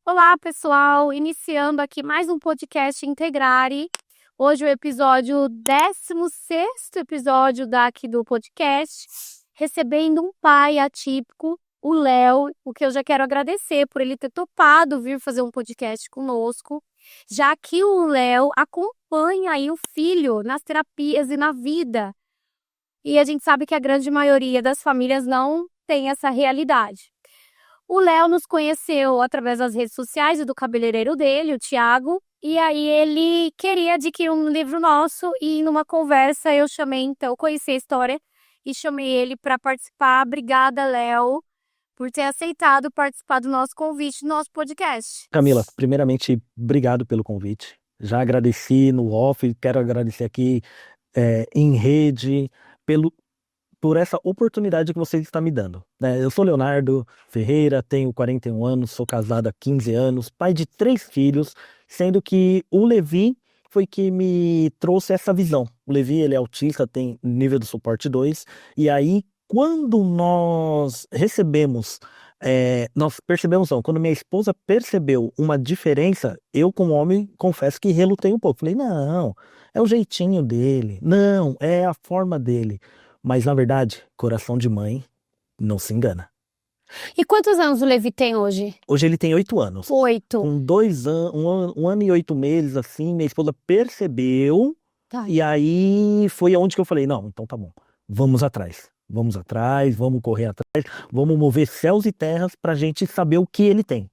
Olá, pessoal! Iniciando aqui mais um podcast Integrare. Hoje o episódio, 16º episódio daqui do podcast, recebendo um pai atípico, o Léo, o que eu já quero agradecer por ele ter topado vir fazer um podcast conosco, já que o Léo acompanha aí o filho nas terapias e na vida. E a gente sabe que a grande maioria das famílias não tem essa realidade. O Léo nos conheceu através das redes sociais e do cabeleireiro dele, o Thiago, e aí ele queria adquirir um livro nosso e numa conversa eu chamei, então, conheci a história e chamei ele para participar. Obrigada, Léo, por ter aceitado participar do nosso convite, do nosso podcast. Camila, primeiramente, obrigado pelo convite. Já agradeci no off, quero agradecer aqui em rede por essa oportunidade que você está me dando, né? Eu sou Leonardo Ferreira, tenho 41 anos, sou casado há 15 anos, pai de 3 filhos, sendo que o Levi foi que me trouxe essa visão. O Levi, ele é autista, tem nível do suporte 2, e aí, quando nós percebemos, não, quando minha esposa percebeu uma diferença, eu como homem confesso que relutei um pouco. Falei, não, é o jeitinho dele, não, é a forma dele. Mas na verdade, coração de mãe não se engana. E quantos anos o Levi tem hoje? Hoje ele tem 8 anos. 8. Com 2 anos, um ano e 8 meses, assim, minha esposa percebeu, Tá. e aí foi aonde que eu falei, não, então tá bom, vamos atrás. Vamos atrás, vamos correr atrás, vamos mover céus e terras pra gente saber o que ele tem.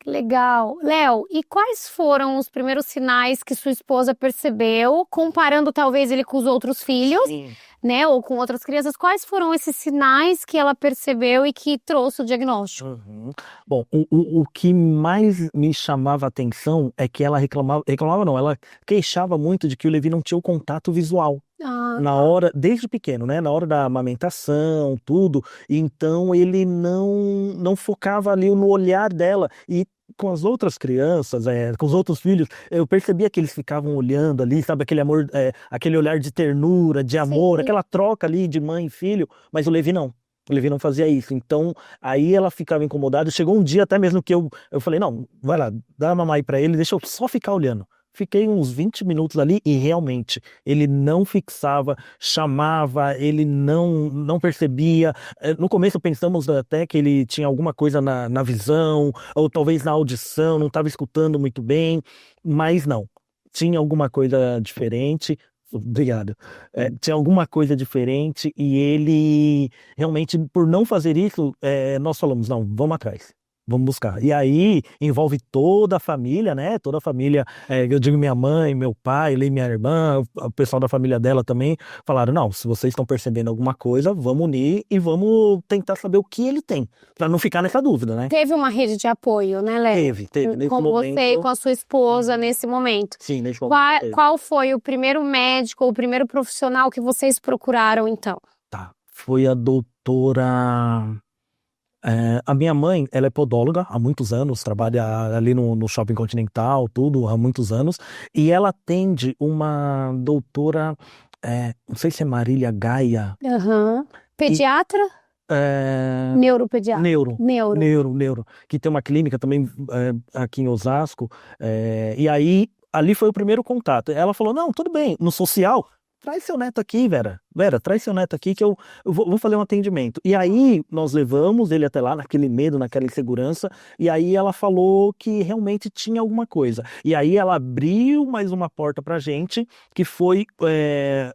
Legal. Léo, e quais foram os primeiros sinais que sua esposa percebeu, comparando talvez ele com os outros filhos, Sim. né, ou com outras crianças? Quais foram esses sinais que ela percebeu e que trouxe o diagnóstico? Uhum. Bom, o que mais me chamava a atenção é que ela reclamava não, ela queixava muito de que o Levi não tinha o contato visual. Ah, Na hora, desde pequeno, né? Na hora da amamentação, tudo. Então ele não focava ali no olhar dela. E com as outras crianças, com os outros filhos, eu percebia que eles ficavam olhando ali, sabe, aquele amor, aquele olhar de ternura, de amor, sim. aquela troca ali de mãe e filho, mas o Levi não. O Levi não fazia isso. Então, aí ela ficava incomodada. Chegou um dia até mesmo que eu falei, não, vai lá, dá a mamãe pra ele, deixa eu só ficar olhando. Fiquei uns 20 minutos ali e realmente ele não fixava, chamava, ele não percebia. No começo pensamos até que ele tinha alguma coisa na visão, ou talvez na audição, não estava escutando muito bem, mas não. Tinha alguma coisa diferente. Obrigado. Tinha alguma coisa diferente e ele realmente, por não fazer isso, nós falamos, não, vamos atrás. Vamos buscar. E aí envolve toda a família, né? Toda a família, eu digo minha mãe, meu pai, minha irmã, o pessoal da família dela também falaram: não, se vocês estão percebendo alguma coisa, vamos unir e vamos tentar saber o que ele tem, para não ficar nessa dúvida, né? Teve uma rede de apoio, né, Léo? Teve. Nesse Com você e momento, com a sua esposa nesse momento. sim, nesse momento Qual, teve. qual foi o primeiro médico ou o primeiro profissional que vocês procuraram, então? Tá. Foi a doutora. A minha mãe, ela é podóloga há muitos anos, trabalha ali no Shopping Continental, tudo, há muitos anos, e ela atende uma doutora, não sei se é Marília Gaia, Aham. e, Pediatra? é, Neuropediatra? neuro, que tem uma clínica também aqui em Osasco, e aí, ali foi o primeiro contato. Ela falou, não, tudo bem, no social, traz seu neto aqui, Vera. Vera, traz seu neto aqui que eu vou fazer um atendimento. E aí nós levamos ele até lá, naquele medo, naquela insegurança, e aí ela falou que realmente tinha alguma coisa. E aí ela abriu mais uma porta pra gente, que foi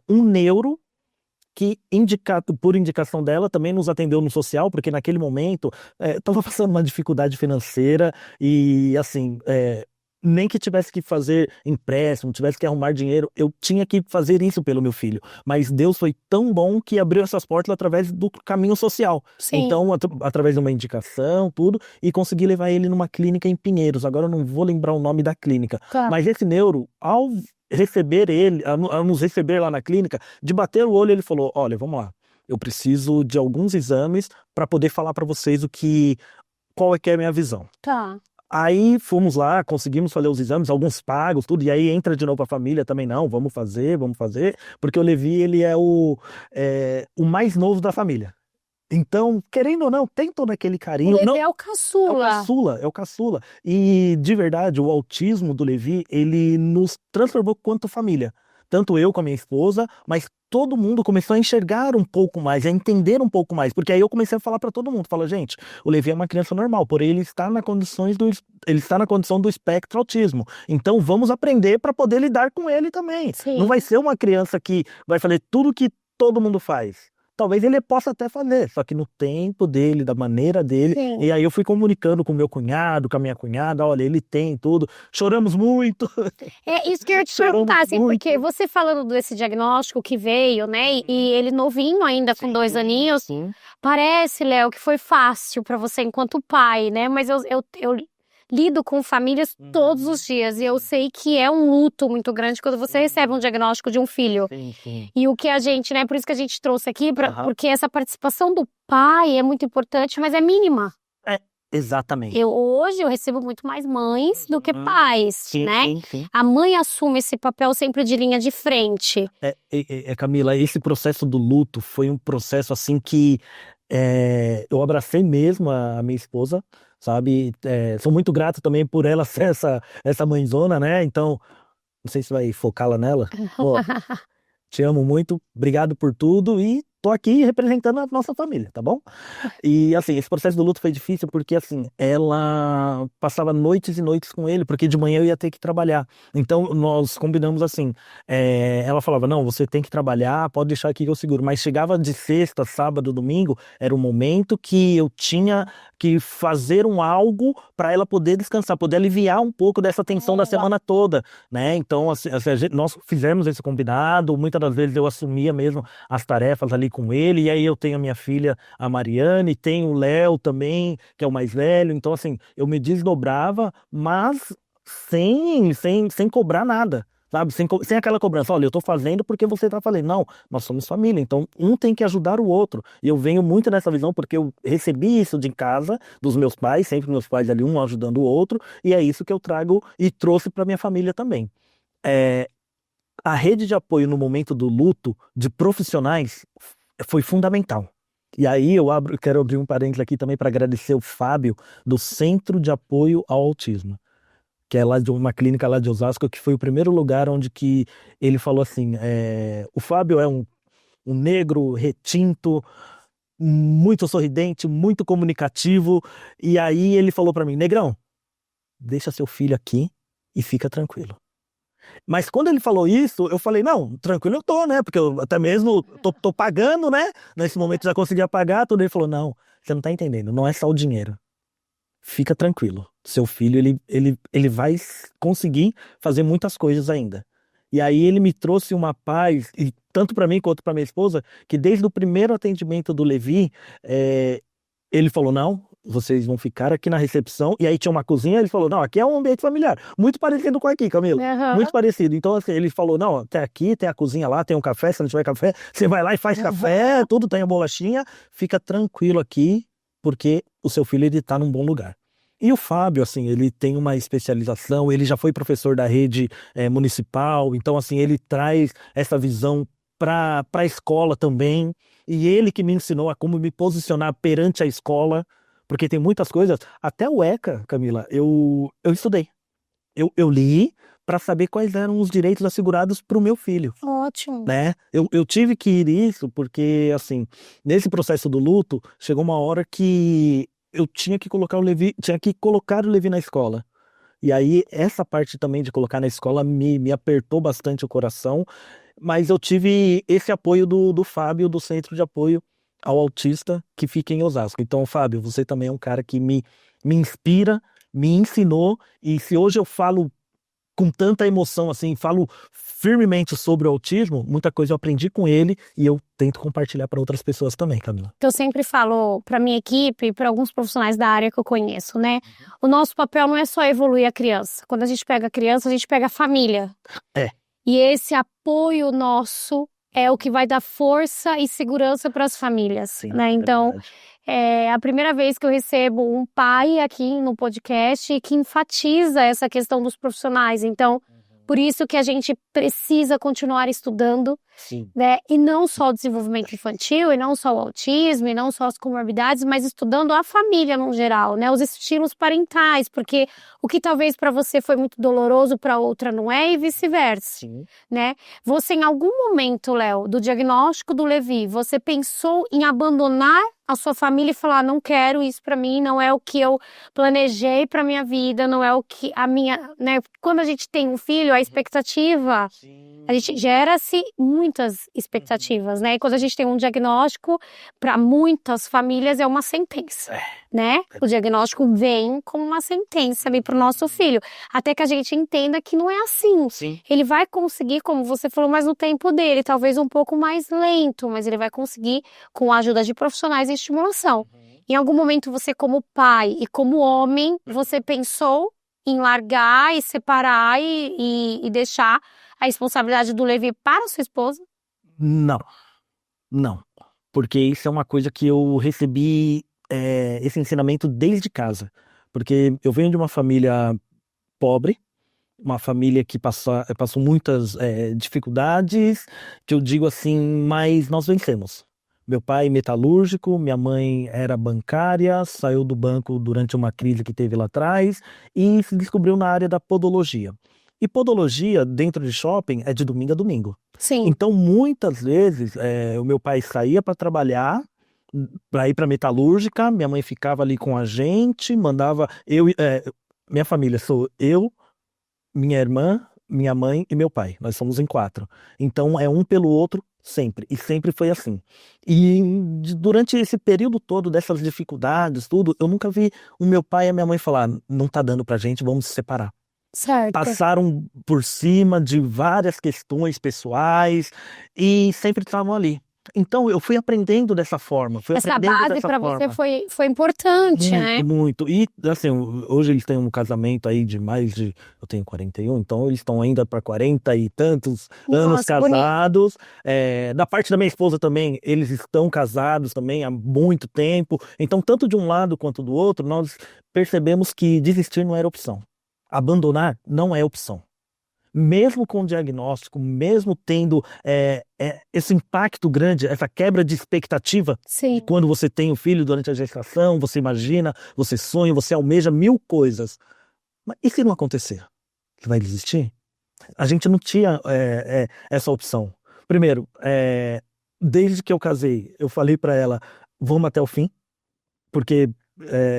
um neuro, que por indicação dela também nos atendeu no social, porque naquele momento estava passando uma dificuldade financeira e assim, nem que tivesse que fazer empréstimo, tivesse que arrumar dinheiro, eu tinha que fazer isso pelo meu filho. Mas Deus foi tão bom que abriu essas portas através do caminho social. Sim. Então, através de uma indicação, tudo, e consegui levar ele numa clínica em Pinheiros. Agora eu não vou lembrar o nome da clínica. Tá. Mas esse neuro, ao receber ele, a nos receber lá na clínica, de bater o olho, ele falou: olha, vamos lá, eu preciso de alguns exames para poder falar para vocês qual é que é a minha visão. Tá. Aí fomos lá, conseguimos fazer os exames, alguns pagos, tudo, e aí entra de novo a família também, não, vamos fazer, porque o Levi, ele é o mais novo da família. Então, querendo ou não, tem todo aquele O carinho. Levi Não, é o é o caçula. caçula, é o caçula. E, de verdade, o autismo do Levi, ele nos transformou quanto família. Tanto eu com a minha esposa, mas todo mundo começou a enxergar um pouco mais, a entender um pouco mais. Porque aí eu comecei a falar para todo mundo, fala, gente, o Levi é uma criança normal, porém ele está na condição do espectro autismo. Então vamos aprender para poder lidar com ele também. Não Sim, vai ser uma criança que vai fazer tudo que todo mundo faz. Talvez ele possa até fazer, só que no tempo dele, da maneira dele. sim. E aí eu fui comunicando com meu cunhado, com a minha cunhada, olha, ele tem tudo. Choramos muito, É isso que eu ia te choramos perguntar, assim, porque muito. você falando desse diagnóstico que veio, né, e ele novinho ainda, com 2 aninhos, Sim. parece, Léo, que foi fácil pra você enquanto pai, né, mas eu lido com famílias todos os dias e eu sei que é um luto muito grande quando você recebe um diagnóstico de um filho. Sim, sim. E o que a gente, né, por isso que a gente trouxe aqui, Aham. porque essa participação do pai é muito importante, mas é mínima. É, exatamente. Hoje eu recebo muito mais mães do que pais, Sim, né? sim, sim. A mãe assume esse papel sempre de linha de frente. Camila, esse processo do luto foi um processo assim que eu abracei mesmo a minha esposa, sabe? Sou muito grato também por ela ser essa mãezona, né? Então, não sei se vai focá-la nela. Pô, te amo muito, obrigado por tudo e tô aqui representando a nossa família, tá bom? E assim, esse processo do luto foi difícil porque assim, ela passava noites e noites com ele, porque de manhã eu ia ter que trabalhar. Então nós combinamos assim, ela falava, não, você tem que trabalhar, pode deixar aqui que eu seguro. Mas chegava de sexta, sábado, domingo, era o momento que eu tinha que fazer algo para ela poder descansar, poder aliviar um pouco dessa tensão da semana toda, né? Então nós fizemos esse combinado, muitas das vezes eu assumia mesmo as tarefas ali com ele, e aí eu tenho a minha filha, a Mariane, tem o Léo também, que é o mais velho. Então, assim, eu me desdobrava, mas sem cobrar nada, sabe? Sem aquela cobrança. Olha, eu tô fazendo porque você tá fazendo. Não, nós somos família, então um tem que ajudar o outro. E eu venho muito nessa visão porque eu recebi isso de casa, dos meus pais, sempre meus pais ali, um ajudando o outro, e é isso que eu trago e trouxe para minha família também. É, a rede de apoio no momento do luto de profissionais foi fundamental. E aí quero abrir um parênteses aqui também para agradecer o Fábio do Centro de Apoio ao Autismo, que é lá de uma clínica lá de Osasco, que foi o primeiro lugar onde que ele falou assim, o Fábio é um negro retinto, muito sorridente, muito comunicativo, e aí ele falou para mim, Negrão, deixa seu filho aqui e fica tranquilo. Mas quando ele falou isso, eu falei, não, tranquilo eu tô, né? Porque eu até mesmo tô pagando, né? Nesse momento já conseguia pagar tudo. Ele falou, não, você não tá entendendo, não é só o dinheiro. Fica tranquilo. Seu filho, ele vai conseguir fazer muitas coisas ainda. E aí ele me trouxe uma paz, e tanto para mim quanto para minha esposa, que desde o primeiro atendimento do Levi, ele falou, não, vocês vão ficar aqui na recepção. E aí tinha uma cozinha, ele falou, não, aqui é um ambiente familiar. Muito parecido com aqui, Camila. Aham. Muito parecido. Então, assim, ele falou, não, até aqui, tem a cozinha lá, tem um café, se não tiver café, você vai lá e faz café, tudo tem a bolachinha, fica tranquilo aqui, porque o seu filho, ele tá num bom lugar. E o Fábio, assim, ele tem uma especialização, ele já foi professor da rede municipal, então, assim, ele traz essa visão para a escola também, e ele que me ensinou a como me posicionar perante a escola, porque tem muitas coisas, até o ECA, Camila, eu estudei, eu li para saber quais eram os direitos assegurados para o meu filho, Ótimo. né? Eu tive que ir isso porque, assim, nesse processo do luto, chegou uma hora que eu tinha que colocar o Levi na escola. E aí, essa parte também de colocar na escola me apertou bastante o coração, mas eu tive esse apoio do Fábio, do Centro de Apoio ao Autista, que fica em Osasco. Então, Fábio, você também é um cara que me inspira, me ensinou, e se hoje eu falo com tanta emoção, assim, falo firmemente sobre o autismo, muita coisa eu aprendi com ele e eu tento compartilhar para outras pessoas também, Camila. Que eu sempre falo para minha equipe e para alguns profissionais da área que eu conheço, né? O nosso papel não é só evoluir a criança. Quando a gente pega a criança, a gente pega a família. É. E esse apoio nosso é o que vai dar força e segurança para as famílias, Sim, né? Então, verdade. é a primeira vez que eu recebo um pai aqui no podcast que enfatiza essa questão dos profissionais. Então, por isso que a gente precisa continuar estudando, Sim. né? E não só o desenvolvimento infantil, e não só o autismo, e não só as comorbidades, mas estudando a família no geral, né? Os estilos parentais, porque o que talvez para você foi muito doloroso, para outra não é, e vice-versa, Sim. né? Você, em algum momento, Léo, do diagnóstico do Levi, você pensou em abandonar a sua família e falar, não quero isso para mim, não é o que eu planejei para minha vida, não é o que a minha, né? Quando a gente tem um filho, a expectativa, a gente gera-se muitas expectativas, né? E quando a gente tem um diagnóstico, para muitas famílias é uma sentença, né? O diagnóstico vem como uma sentença para o nosso filho, até que a gente entenda que não é assim. Sim. Ele vai conseguir, como você falou, mas no tempo dele, talvez um pouco mais lento, mas ele vai conseguir com a ajuda de profissionais e estimulação. Em algum momento você, como pai e como homem, você pensou em largar e separar e deixar a responsabilidade do Levi para a sua esposa? Não, não. Porque isso é uma coisa que eu recebi esse ensinamento desde casa. Porque eu venho de uma família pobre, uma família que passou muitas dificuldades, que eu digo assim, mas nós vencemos. Meu pai metalúrgico, minha mãe era bancária, saiu do banco durante uma crise que teve lá atrás e se descobriu na área da podologia. E podologia, dentro de shopping, é de domingo a domingo. Sim. Então, muitas vezes, o meu pai saía para trabalhar, para ir para metalúrgica, minha mãe ficava ali com a gente, mandava minha família sou eu, minha irmã, minha mãe e meu pai. Nós somos em 4. Então é um pelo outro sempre. E sempre foi assim. E durante esse período todo dessas dificuldades, tudo, eu nunca vi o meu pai e a minha mãe falar, não tá dando pra gente, vamos se separar. Certo. Passaram por cima de várias questões pessoais e sempre estavam ali. Então eu fui aprendendo dessa forma. Essa base para você foi importante, né? Muito. E assim, hoje eles têm um casamento aí de eu tenho 41, então eles estão ainda para 40 e tantos anos casados. Da parte da minha esposa também, eles estão casados também há muito tempo. Então, tanto de um lado quanto do outro, nós percebemos que desistir não era opção. Abandonar não é opção. Mesmo com o diagnóstico, mesmo tendo esse impacto grande, essa quebra de expectativa, Sim. quando você tem o filho durante a gestação, você imagina, você sonha, você almeja 1000 coisas. Mas e se não acontecer? Você vai desistir? A gente não tinha essa opção. Primeiro, desde que eu casei, eu falei para ela, vamos até o fim, porque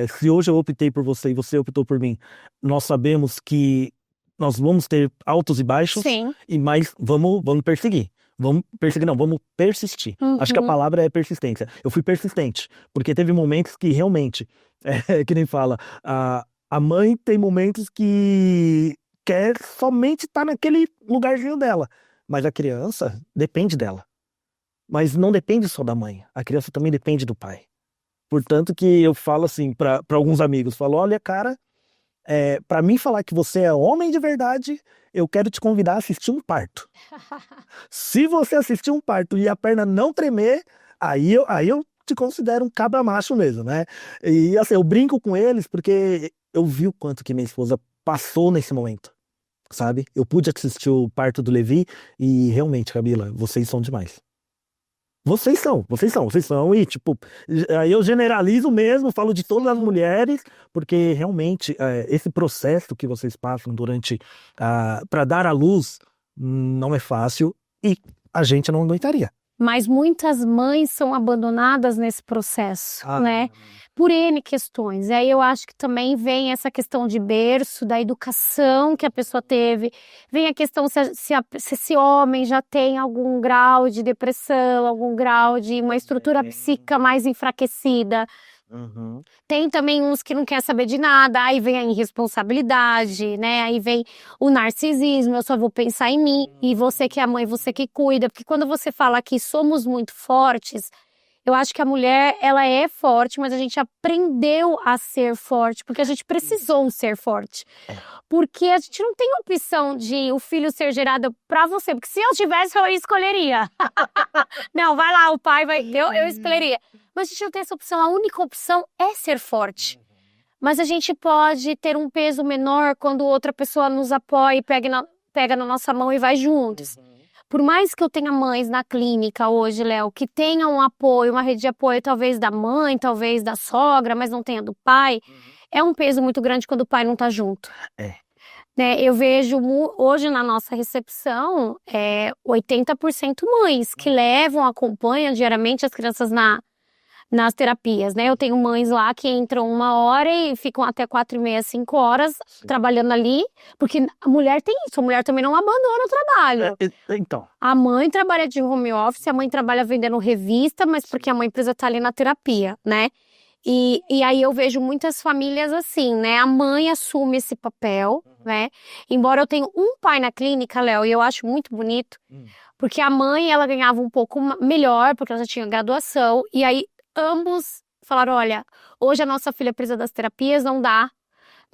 se hoje eu optei por você e você optou por mim, nós sabemos que nós vamos ter altos e baixos, Sim. mas vamos perseguir. Vamos perseguir, não, vamos persistir. Acho que a palavra é persistência. Eu fui persistente, porque teve momentos que realmente, que nem fala, a mãe tem momentos que quer somente estar naquele lugarzinho dela, mas a criança depende dela. Mas não depende só da mãe, a criança também depende do pai. Portanto que eu falo assim para alguns amigos, falo, olha cara, para mim falar que você é homem de verdade, eu quero te convidar a assistir um parto. Se você assistir um parto e a perna não tremer, aí eu te considero um cabra macho mesmo, né? E assim, eu brinco com eles porque eu vi o quanto que minha esposa passou nesse momento, sabe? Eu pude assistir o parto do Levi e realmente, Camila, vocês são demais. Vocês são, e tipo, aí eu generalizo mesmo, falo de todas as mulheres, porque realmente esse processo que vocês passam durante, para dar à luz, não é fácil e a gente não aguentaria. Mas muitas mães são abandonadas nesse processo, né? Por N questões. E aí eu acho que também vem essa questão de berço, da educação que a pessoa teve. Vem a questão se esse homem já tem algum grau de depressão, algum grau de uma estrutura psíquica mais enfraquecida. Tem também uns que não quer saber de nada, aí vem a irresponsabilidade, né? Aí vem o narcisismo, eu só vou pensar em mim, e você que é a mãe, você que cuida. Porque quando você fala que somos muito fortes, eu acho que a mulher, ela é forte, mas a gente aprendeu a ser forte, porque a gente precisou ser forte. Porque a gente não tem opção de o filho ser gerado pra você, porque se eu tivesse, eu escolheria. Não, vai lá, o pai vai, eu escolheria. Mas a gente não tem essa opção, a única opção é ser forte. Mas a gente pode ter um peso menor quando outra pessoa nos apoia e pega na nossa mão e vai juntos. por mais que eu tenha mães na clínica hoje, Léo, que tenham um apoio, uma rede de apoio talvez da mãe, talvez da sogra, mas não tenha do pai, é um peso muito grande quando o pai não tá junto. É. Né, eu vejo hoje na nossa recepção 80% mães que levam, acompanham diariamente as crianças nas terapias, né? Eu tenho mães lá que entram 1 hora e ficam até 4h30, 5 horas trabalhando ali, porque a mulher tem isso, a mulher também não abandona o trabalho. Então, A mãe trabalha de home office, a mãe trabalha vendendo revista, mas porque a mãe precisa estar ali na terapia, né? E aí eu vejo muitas famílias assim, né? A mãe assume esse papel, né? Embora eu tenha um pai na clínica, Léo, e eu acho muito bonito, porque a mãe, ela ganhava um pouco melhor, porque ela já tinha graduação, e aí ambos falaram, olha, hoje a nossa filha precisa das terapias, não dá,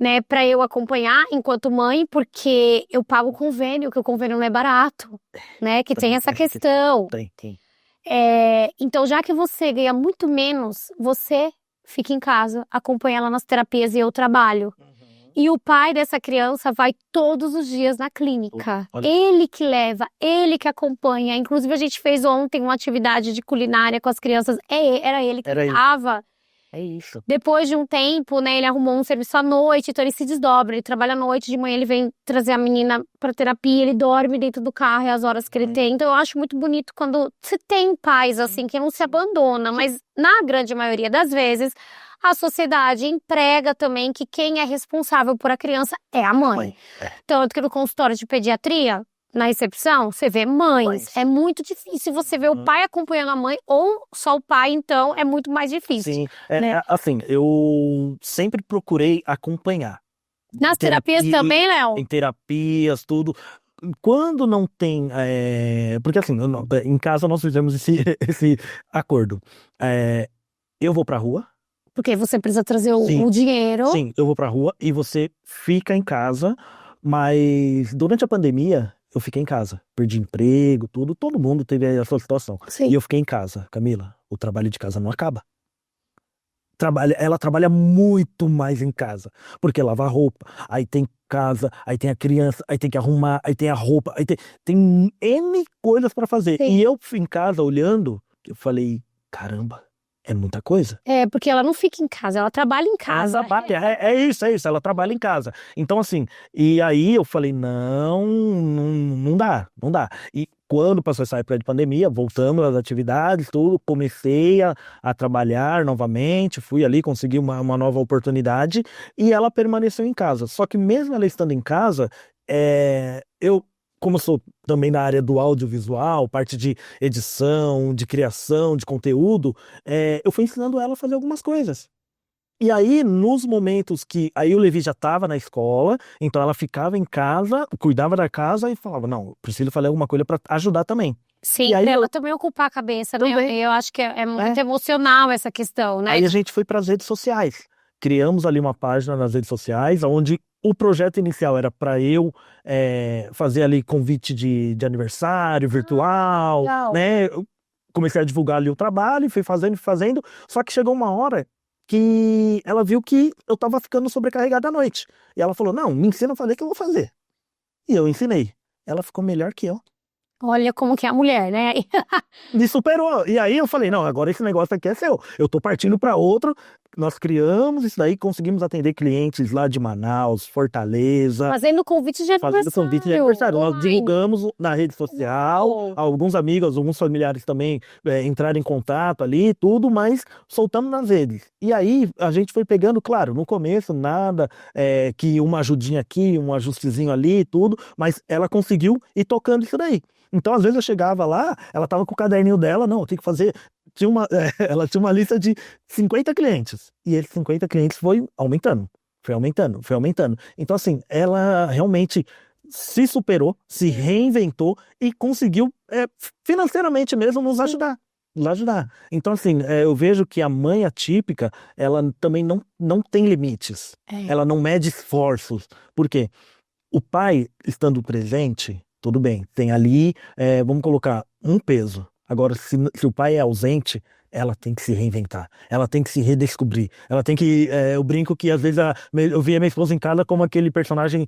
né, pra eu acompanhar enquanto mãe, porque eu pago o convênio, que o convênio não é barato, né? Que tem essa questão. tem. Então, já que você ganha muito menos, você fica em casa, acompanha ela nas terapias e eu trabalho. E o pai dessa criança vai todos os dias na clínica. Olha. Ele que leva, ele que acompanha. Inclusive, a gente fez ontem uma atividade de culinária com as crianças. Era ele que estava. É isso. Depois de um tempo, né, ele arrumou um serviço à noite, então ele se desdobra. Ele trabalha à noite, de manhã ele vem trazer a menina pra terapia, ele dorme dentro do carro, é as horas que ele tem. Então eu acho muito bonito quando você tem pais, assim, que não se abandona. Mas na grande maioria das vezes, a sociedade emprega também que quem é responsável por a criança é a mãe. Tanto que no consultório de pediatria, na recepção, você vê mães. É muito difícil você ver o pai acompanhando a mãe, ou só o pai, então, é muito mais difícil. Sim, né? assim, eu sempre procurei acompanhar. Nas terapias também, Léo? Em terapias, tudo. Quando não tem. Porque assim, em casa nós fizemos esse acordo. Eu vou pra rua. Porque você precisa trazer o dinheiro. Sim, eu vou pra rua e você fica em casa. Mas durante a pandemia, eu fiquei em casa. Perdi emprego, tudo. Todo mundo teve a sua situação. Sim. E eu fiquei em casa. Camila, o trabalho de casa não acaba. Ela trabalha muito mais em casa, porque lava a roupa, aí tem casa, aí tem a criança, aí tem que arrumar, aí tem a roupa, aí tem N coisas para fazer. Sim. E eu em casa olhando, eu falei, caramba, é muita coisa. Porque ela não fica em casa, ela trabalha em casa. Ela trabalha, é isso, ela trabalha em casa. Então assim, e aí eu falei, não dá. E quando passou essa época de pandemia, voltamos às atividades, tudo, comecei a trabalhar novamente, fui ali, consegui uma nova oportunidade e ela permaneceu em casa. Só que mesmo ela estando em casa, como eu sou também na área do audiovisual, parte de edição, de criação, de conteúdo, eu fui ensinando ela a fazer algumas coisas. E aí, nos momentos que... Aí o Levi já estava na escola, então ela ficava em casa, cuidava da casa e falava, não, preciso fazer alguma coisa para ajudar também. Sim, e aí ela também ocupar a cabeça, né? Também. Eu acho que é muito emocional essa questão, né? Aí a gente foi para as redes sociais. Criamos ali uma página nas redes sociais, onde o projeto inicial era para eu fazer ali convite de aniversário virtual, legal. né? Eu comecei a divulgar ali o trabalho, fui fazendo, só que chegou uma hora que ela viu que eu tava ficando sobrecarregado à noite. E ela falou, não, me ensina a fazer que eu vou fazer. E eu ensinei. Ela ficou melhor que eu. Olha como que é a mulher, né? Me superou. E aí eu falei, não, agora esse negócio aqui é seu. Eu tô partindo para outro. Nós criamos isso daí, conseguimos atender clientes lá de Manaus, Fortaleza. Fazendo convite de aniversário. Fazendo convite de aniversário. Nós Ai. divulgamos na rede social. Uau. Alguns amigos, alguns familiares também entraram em contato ali, tudo, mas soltamos nas redes. E aí a gente foi pegando, claro, no começo nada, que uma ajudinha aqui, um ajustezinho ali, tudo, mas ela conseguiu ir tocando isso daí. Então, às vezes eu chegava lá, ela tava com o caderninho dela, não, eu tenho que fazer... ela tinha uma lista de 50 clientes. E esses 50 clientes foi aumentando. Então, assim, ela realmente se superou, se reinventou e conseguiu, financeiramente mesmo, nos ajudar. Então, assim, eu vejo que a mãe atípica, ela também não tem limites. Ela não mede esforços. Por quê? O pai, estando presente... Tudo bem, tem ali, vamos colocar um peso. Agora, se o pai é ausente, ela tem que se reinventar, ela tem que se redescobrir, ela tem que. Eu brinco que às vezes eu via minha esposa em casa como aquele personagem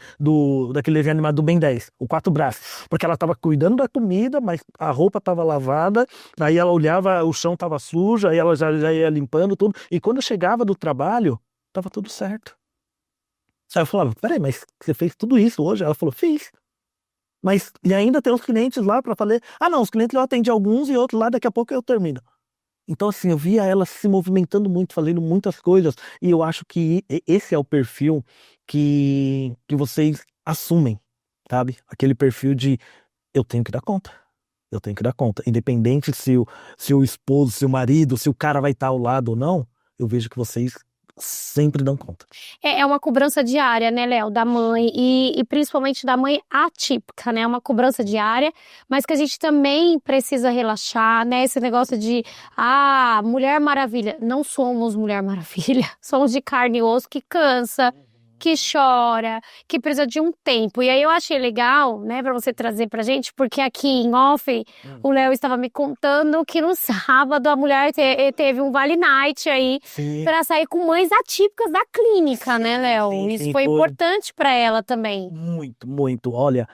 daquele desenho animado do Ben 10, o Quatro Braços, porque ela tava cuidando da comida, mas a roupa tava lavada, aí ela olhava, o chão tava sujo, aí ela já ia limpando tudo, e quando eu chegava do trabalho, tava tudo certo. Aí eu falava, peraí, mas você fez tudo isso hoje? Ela falou, fiz. Mas e ainda tem os clientes lá para fazer. Ah, não, os clientes eu atendi alguns e outros lá, daqui a pouco eu termino. Então, assim, eu via ela se movimentando muito, fazendo muitas coisas, e eu acho que esse é o perfil que vocês assumem, sabe? Aquele perfil de eu tenho que dar conta. Eu tenho que dar conta. Independente se o esposo, se o marido, se o cara vai estar ao lado ou não, eu vejo que vocês sempre dão conta. É uma cobrança diária, né, Léo, da mãe, e principalmente da mãe atípica, né? É uma cobrança diária, mas que a gente também precisa relaxar, né? Esse negócio de, Mulher Maravilha. Não somos Mulher Maravilha, somos de carne e osso que cansa, que chora, que precisa de um tempo. E aí eu achei legal, né, pra você trazer pra gente, porque aqui em off, o Léo estava me contando que no sábado a mulher teve um Vale Night aí, Sim. pra sair com mães atípicas da clínica, né, Léo? Sim, Isso sim, foi foi. importante pra ela também. Muito, muito. Olha,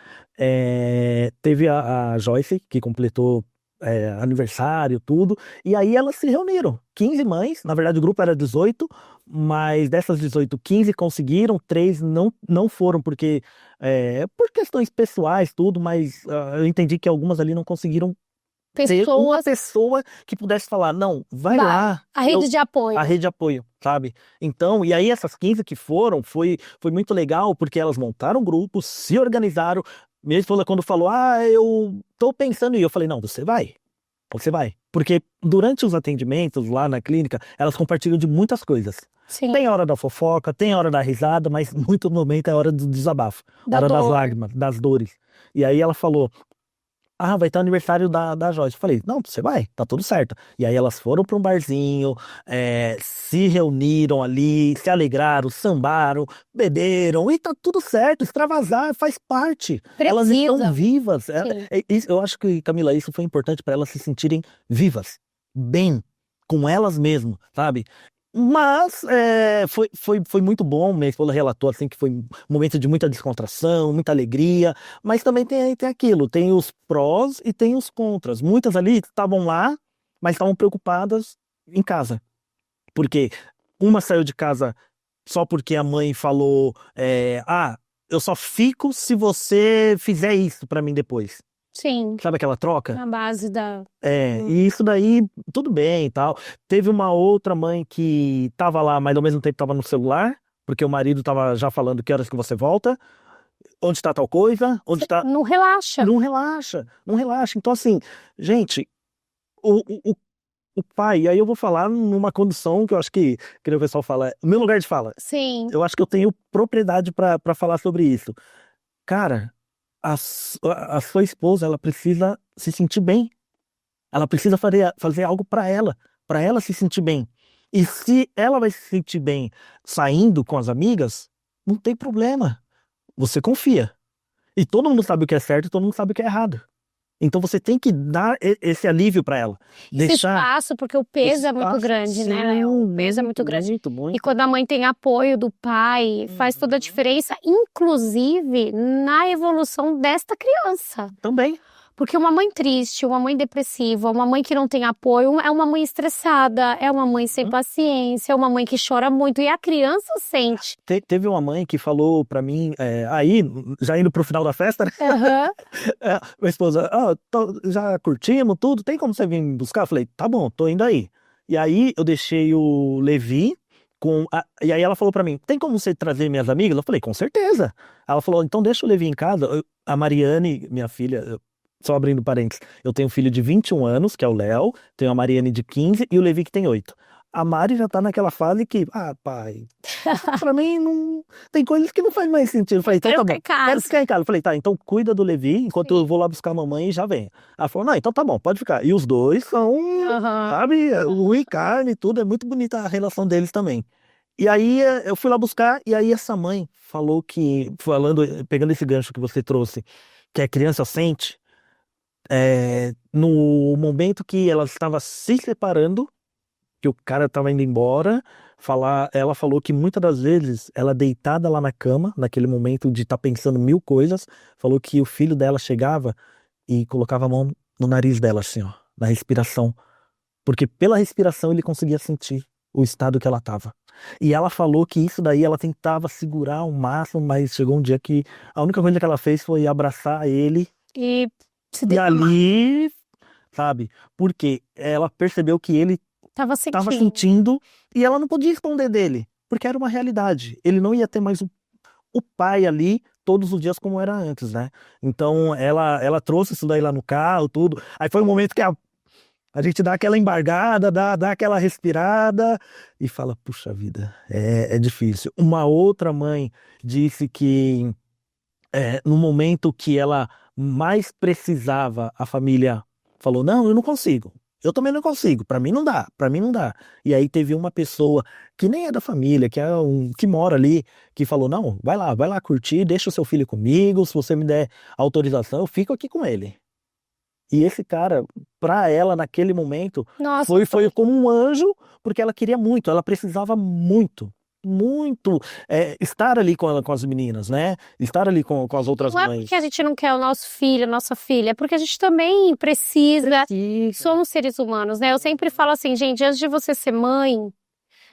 teve a Joyce, que completou aniversário, tudo, e aí elas se reuniram. 15 mães, na verdade o grupo era 18, mas dessas 18, 15 conseguiram, 3 não foram por questões pessoais, tudo, mas eu entendi que algumas ali não conseguiram ter uma Pessoas, pessoa que pudesse falar, não, vai vai, lá. a rede de apoio. A rede de apoio, sabe? Então, e aí essas 15 que foram, foi muito legal, porque elas montaram grupos, se organizaram. Minha esposa, quando falou, eu tô pensando em ir, eu falei, não, você vai. Você vai. Porque durante os atendimentos lá na clínica, elas compartilham de muitas coisas. Sim, Tem a hora da fofoca, tem a hora da risada, mas muito momento é a hora do desabafo, da a hora das dor. lágrimas, das dores. E aí ela falou, vai ter o aniversário da Joyce. Eu falei, não, você vai, tá tudo certo. E aí elas foram para um barzinho, se reuniram ali, se alegraram, sambaram, beberam, e tá tudo certo, extravasar faz parte. Elas Precisa. estão vivas. Sim. Eu acho que, Camila, isso foi importante para elas se sentirem vivas, bem, com elas mesmas, sabe? Mas foi muito bom, minha esposa relatou assim que foi um momento de muita descontração, muita alegria, mas também tem aquilo, tem os prós e tem os contras. Muitas ali estavam lá, mas estavam preocupadas em casa, porque uma saiu de casa só porque a mãe falou, eu só fico se você fizer isso pra mim depois. Sim, Sabe aquela troca? na base da... E isso daí, tudo bem e tal. Teve uma outra mãe que tava lá, mas ao mesmo tempo tava no celular, porque o marido tava já falando que horas que você volta, onde está tal coisa, onde está... Não relaxa. Não relaxa, não relaxa. Então, assim, gente, o pai, e aí eu vou falar numa condição que eu acho que o pessoal fala, meu lugar de fala. Sim, Eu acho que eu tenho propriedade para falar sobre isso. Cara, a sua esposa, ela precisa se sentir bem. Ela precisa fazer algo para ela se sentir bem. E se ela vai se sentir bem saindo com as amigas, não tem problema. Você confia. E todo mundo sabe o que é certo e todo mundo sabe o que é errado. Então você tem que dar esse alívio para ela. esse espaço, porque o peso é muito espaço, grande, né, sim, Léo? O peso é muito grande. Muito. E quando a mãe tem apoio do pai, faz toda a diferença, inclusive na evolução desta criança. Também. Porque uma mãe triste, uma mãe depressiva, uma mãe que não tem apoio, é uma mãe estressada, é uma mãe sem paciência, é uma mãe que chora muito. E a criança sente. Teve uma mãe que falou pra mim, aí, já indo pro final da festa, né? Minha esposa, já curtimos tudo, tem como você vir me buscar? Eu falei, tá bom, tô indo aí. E aí eu deixei o Levi e aí ela falou pra mim, tem como você trazer minhas amigas? Eu falei, com certeza. Ela falou, então deixa o Levi em casa. A Mariane, minha filha, só abrindo parênteses, eu tenho um filho de 21 anos, que é o Léo, tenho a Mariane de 15 e o Levi que tem 8. A Mari já tá naquela fase que, pai, pra mim não... Tem coisas que não faz mais sentido. Eu falei, então tá bom, quero ficar em casa. Eu falei, tá, então cuida do Levi, enquanto eu vou lá buscar a mamãe e já vem. Ela falou, não, então tá bom, pode ficar. E os dois são, sabe, Lu e carne, tudo, é muito bonita a relação deles também. E aí eu fui lá buscar, e aí essa mãe falou pegando esse gancho que você trouxe, que a criança sente, no momento que ela estava se separando, que o cara estava indo embora, ela falou que muitas das vezes ela deitada lá na cama, naquele momento de estar pensando mil coisas, falou que o filho dela chegava e colocava a mão no nariz dela, assim, ó, na respiração, porque pela respiração ele conseguia sentir o estado que ela estava. E ela falou que isso daí ela tentava segurar ao máximo, mas chegou um dia que a única coisa que ela fez foi abraçar ele E se e ali, sabe, porque ela percebeu que ele tava estava sentindo. sentindo e ela não podia esconder dele, porque era uma realidade. Ele não ia ter mais o pai ali todos os dias como era antes, né? Então ela trouxe isso daí lá no carro, tudo. Aí foi um momento que a gente dá aquela embargada, dá aquela respirada e fala, puxa vida, é difícil. Uma outra mãe disse que no momento que ela mais precisava, a família falou, não, eu não consigo. Eu também não consigo, pra mim não dá, pra mim não dá. E aí teve uma pessoa que nem é da família, que mora ali, que falou, não, vai lá curtir, deixa o seu filho comigo, se você me der autorização, eu fico aqui com ele. E esse cara, pra ela, naquele momento, Nossa, foi como um anjo, porque ela queria muito, ela precisava muito, muito estar ali com as meninas, né? Estar ali com as outras não é mães. porque a gente não quer o nosso filho, a nossa filha, é porque a gente também precisa. Somos seres humanos, né? Eu sempre falo assim, gente, antes de você ser mãe,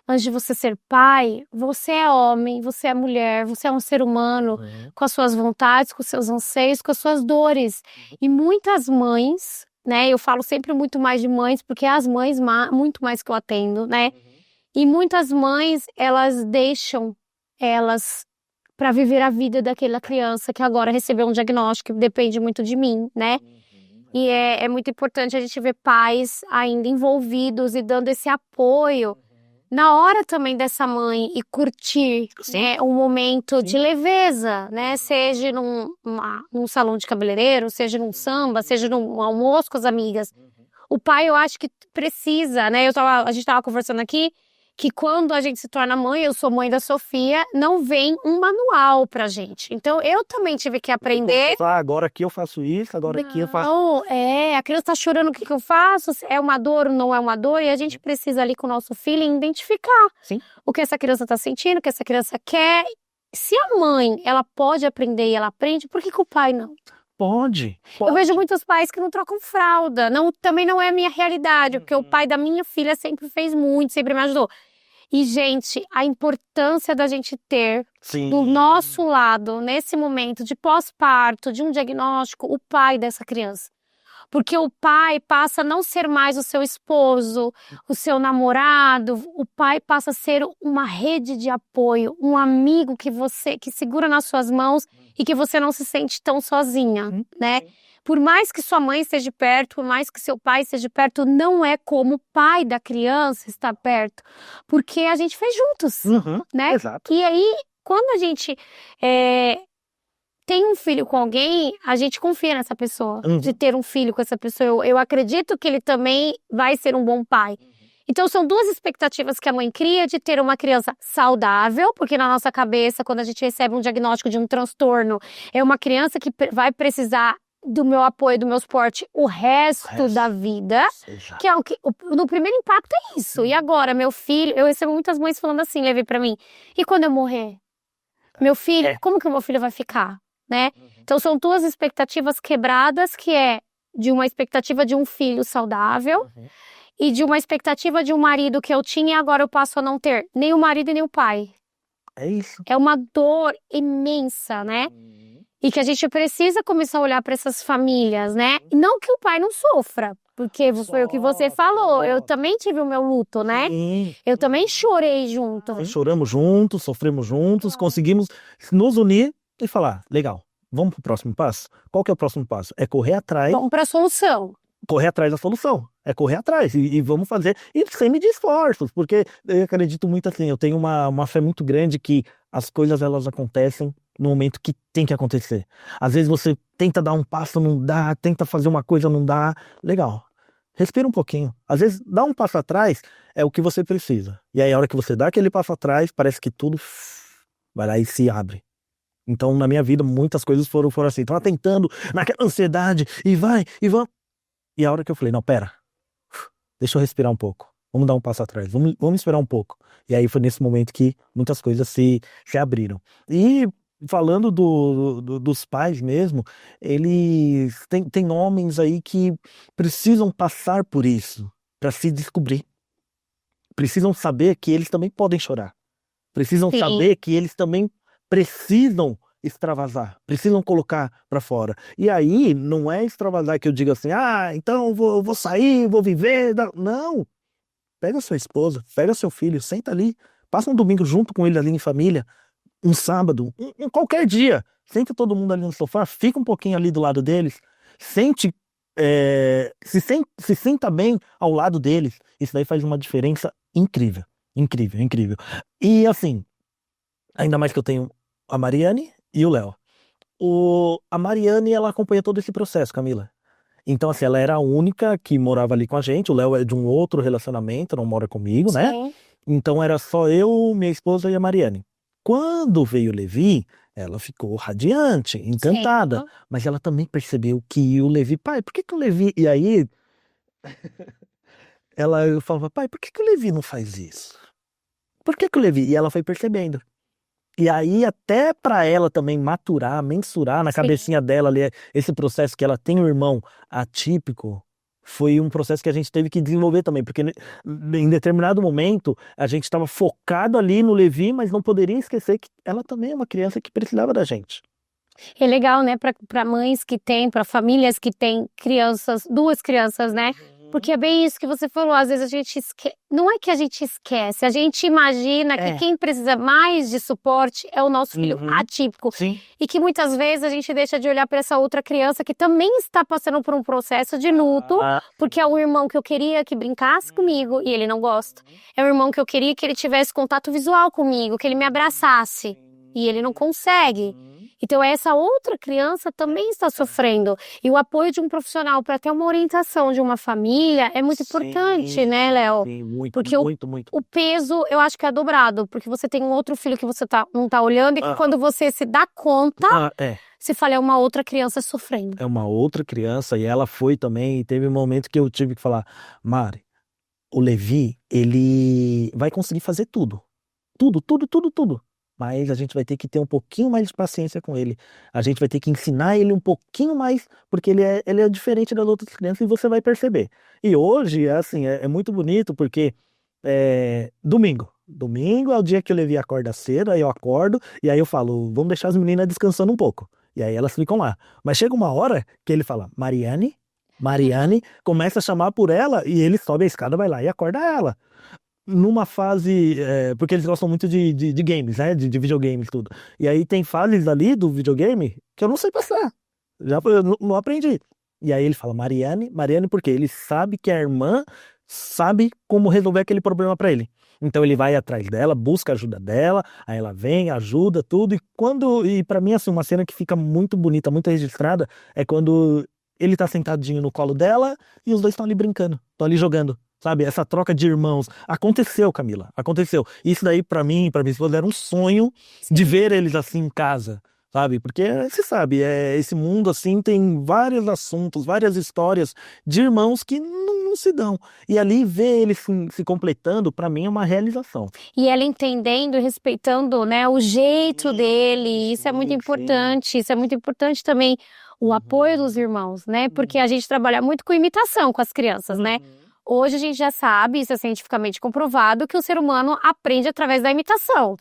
antes de você ser pai, você é homem, você é mulher, você é um ser humano com as suas vontades, com os seus anseios, com as suas dores. E muitas mães, né? Eu falo sempre muito mais de mães, porque as mães muito mais que eu atendo, né? E muitas mães, elas deixam elas para viver a vida daquela criança que agora recebeu um diagnóstico que depende muito de mim, né? E é muito importante a gente ver pais ainda envolvidos e dando esse apoio na hora também dessa mãe e curtir, né, um momento de leveza, né? Seja num salão de cabeleireiro, seja num samba, seja num almoço com as amigas. O pai, eu acho que precisa, né? A gente tava conversando aqui que quando a gente se torna mãe, eu sou mãe da Sofia, não vem um manual pra gente. Então, eu também tive que aprender. Agora aqui eu faço isso, agora aqui eu faço... Não, a criança tá chorando, o que eu faço? É uma dor ou não é uma dor? E a gente precisa ali com o nosso feeling identificar o que essa criança tá sentindo, o que essa criança quer. Se a mãe, ela pode aprender e ela aprende, por que o pai não? Pode. Eu vejo muitos pais que não trocam fralda. Não, também não é a minha realidade, porque o pai da minha filha sempre fez muito, sempre me ajudou. E, gente, a importância da gente ter do nosso lado, nesse momento de pós-parto, de um diagnóstico, o pai dessa criança. Porque o pai passa a não ser mais o seu esposo, o seu namorado, o pai passa a ser uma rede de apoio, um amigo que segura nas suas mãos e que você não se sente tão sozinha, né? Por mais que sua mãe esteja perto, por mais que seu pai esteja perto, não é como o pai da criança estar perto, porque a gente fez juntos, né? Exato. E aí, quando a gente tem um filho com alguém, a gente confia nessa pessoa, de ter um filho com essa pessoa. Eu acredito que ele também vai ser um bom pai. Então, são duas expectativas que a mãe cria de ter uma criança saudável, porque na nossa cabeça, quando a gente recebe um diagnóstico de um transtorno, é uma criança que vai precisar do meu apoio, do meu suporte o resto da vida, que é no primeiro impacto é isso. E agora, meu filho, eu recebo muitas mães falando assim, Levi, pra mim, e quando eu morrer? Meu filho, como que o meu filho vai ficar, né? Então, são duas expectativas quebradas, que é de uma expectativa de um filho saudável e de uma expectativa de um marido que eu tinha e agora eu passo a não ter nem o marido e nem o pai. É isso. É uma dor imensa, né? E que a gente precisa começar a olhar para essas famílias, né? E não que o pai não sofra, porque foi o que você falou. Eu também tive o meu luto, né? Eu também chorei junto. Choramos juntos, sofremos juntos, conseguimos nos unir e falar, legal, vamos pro próximo passo? Qual que é o próximo passo? É correr atrás. Vamos para a solução. Correr atrás da solução. É correr atrás e vamos fazer, e sem medir esforços, porque eu acredito muito assim, eu tenho uma fé muito grande que as coisas elas acontecem no momento que tem que acontecer. Às vezes você tenta dar um passo, não dá, tenta fazer uma coisa, não dá. Legal. Respira um pouquinho. Às vezes dar um passo atrás é o que você precisa. E aí a hora que você dá aquele passo atrás, parece que tudo vai lá e se abre. Então, na minha vida, muitas coisas foram assim. Tava tentando, naquela ansiedade, e vai, e vamos. E a hora que eu falei, não, pera, deixa eu respirar um pouco. Vamos dar um passo atrás, vamos esperar um pouco. E aí foi nesse momento que muitas coisas se abriram. E falando dos pais mesmo, eles tem homens aí que precisam passar por isso para se descobrir. Precisam saber que eles também podem chorar. Precisam Sim. saber que eles também precisam extravasar, precisam colocar para fora. E aí, não é extravasar que eu digo assim, então eu vou sair, vou viver. Não. Pega sua esposa, pega seu filho, senta ali, passa um domingo junto com ele ali em família, um sábado, qualquer dia. Senta todo mundo ali no sofá, fica um pouquinho ali do lado deles, sente, se sinta bem ao lado deles. Isso daí faz uma diferença incrível, incrível, incrível. E assim, ainda mais que eu tenho a Mariane e o Léo. A Mariane, ela acompanha todo esse processo, Camila. Então, assim, ela era a única que morava ali com a gente. O Léo é de um outro relacionamento, não mora comigo, né? Sim. Então era só eu, minha esposa e a Mariane. Quando veio o Levi, ela ficou radiante, encantada. Sim. Mas ela também percebeu que o Levi, pai, por que que o Levi... E aí, ela falava, pai, por que que o Levi não faz isso? Por que que o Levi... E ela foi percebendo. E aí, até para ela também maturar, mensurar na Sim. cabecinha dela ali, esse processo que ela tem um irmão atípico, foi um processo que a gente teve que desenvolver também, porque em determinado momento a gente estava focado ali no Levi, mas não poderia esquecer que ela também é uma criança que precisava da gente. É legal, né, para mães que têm, para famílias que têm crianças, duas crianças, né? Porque é bem isso que você falou, às vezes a gente esquece, não é que a gente esquece, a gente imagina que quem precisa mais de suporte é o nosso filho atípico. Sim. E que muitas vezes a gente deixa de olhar para essa outra criança que também está passando por um processo de luto, porque é o irmão que eu queria que brincasse comigo e ele não gosta. É o irmão que eu queria que ele tivesse contato visual comigo, que ele me abraçasse e ele não consegue. Então, essa outra criança também está sofrendo. E o apoio de um profissional para ter uma orientação de uma família é muito importante, né, Léo? Sim, muito, porque muito. O peso, eu acho que é dobrado. Porque você tem um outro filho que você não tá olhando e que quando você se dá conta, você fala, é uma outra criança sofrendo. É uma outra criança e ela foi também. E teve um momento que eu tive que falar, Mari, o Levi, ele vai conseguir fazer tudo. Tudo. Mas a gente vai ter que ter um pouquinho mais de paciência com ele. A gente vai ter que ensinar ele um pouquinho mais, porque ele é diferente das outras crianças e você vai perceber. E hoje, assim, é muito bonito porque domingo é o dia que o Levi acorda cedo, aí eu acordo e aí eu falo, vamos deixar as meninas descansando um pouco. E aí elas ficam lá. Mas chega uma hora que ele fala, Mariane, começa a chamar por ela e ele sobe a escada, vai lá e acorda ela. Numa fase, porque eles gostam muito de games, né, de videogames e tudo. E aí tem fases ali do videogame que eu não sei passar, eu não aprendi. E aí ele fala, Mariane, porque ele sabe que a irmã sabe como resolver aquele problema pra ele. Então ele vai atrás dela, busca a ajuda dela, aí ela vem, ajuda, tudo. E pra mim, assim, uma cena que fica muito bonita, muito registrada, é quando ele tá sentadinho no colo dela e os dois estão ali brincando, estão ali jogando. Sabe, essa troca de irmãos. Aconteceu, Camila, aconteceu. Isso daí pra mim e pra minha esposa era um sonho de ver eles assim em casa, sabe? Porque você sabe, esse mundo assim tem vários assuntos, várias histórias de irmãos que não se dão. E ali ver eles se completando, pra mim é uma realização. E ela entendendo e respeitando, né, o jeito dele, isso é muito importante. Isso é muito importante também, o apoio dos irmãos, né? Porque a gente trabalha muito com imitação com as crianças, né? Hoje a gente já sabe, isso é cientificamente comprovado, que o ser humano aprende através da imitação.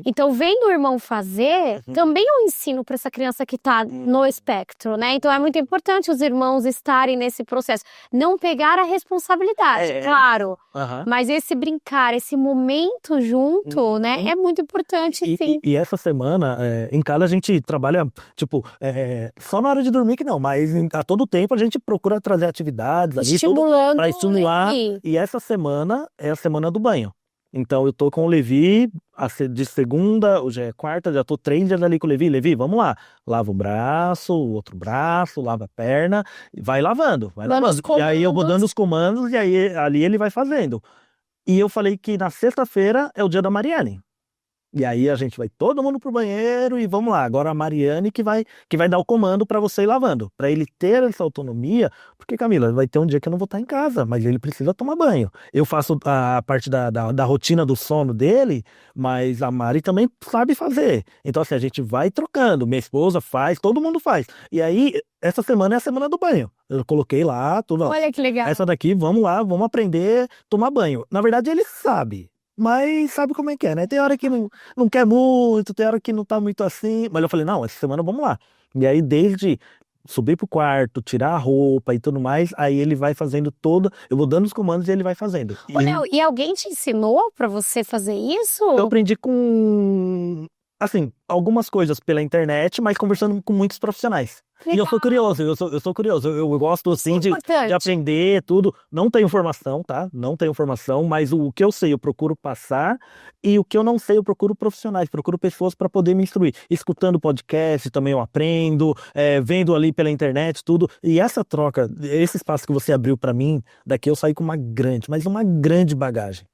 Então, vendo o irmão fazer, também é um ensino para essa criança que está no espectro, né? Então, é muito importante os irmãos estarem nesse processo. Não pegar a responsabilidade, claro. Mas esse brincar, esse momento junto, né? É muito importante, sim. E essa semana, em casa a gente trabalha, tipo, só na hora de dormir que não, mas a todo tempo a gente procura trazer atividades ali, Estimulando. para estimular. E essa semana é a semana do banho. Então eu tô com o Levi de segunda, hoje é quarta, já tô 3 dias ali com o Levi. Levi, vamos lá. Lava o braço, o outro braço, lava a perna, vai lavando. E aí eu vou dando os comandos e aí ali ele vai fazendo. E eu falei que na sexta-feira é o dia da Mariane. E aí a gente vai todo mundo pro banheiro e vamos lá. Agora a Mariane que vai dar o comando para você ir lavando, para ele ter essa autonomia, porque Camila, vai ter um dia que eu não vou estar em casa, mas ele precisa tomar banho. Eu faço a parte da rotina do sono dele, mas a Mari também sabe fazer. Então assim, a gente vai trocando. Minha esposa faz, todo mundo faz. E aí, essa semana é a semana do banho. Eu coloquei lá, tudo, ó. Olha que legal. Essa daqui, vamos lá, vamos aprender a tomar banho. Na verdade, ele sabe. Mas sabe como é que é, né? Tem hora que não quer muito, tem hora que não tá muito assim. Mas eu falei, não, essa semana vamos lá. E aí, desde subir pro quarto, tirar a roupa e tudo mais, aí ele vai fazendo todo. Eu vou dando os comandos e ele vai fazendo. Ô, Léo, e alguém te ensinou pra você fazer isso? Eu aprendi com, assim, algumas coisas pela internet, mas conversando com muitos profissionais. E eu sou curioso, eu sou curioso. Eu gosto, assim, de Importante. aprender tudo. Não tenho formação, tá? Não tenho formação, mas o que eu sei eu procuro passar e o que eu não sei eu procuro profissionais, procuro pessoas para poder me instruir. Escutando podcast também eu aprendo, vendo ali pela internet tudo. E essa troca, esse espaço que você abriu para mim, daqui eu saí com uma grande bagagem.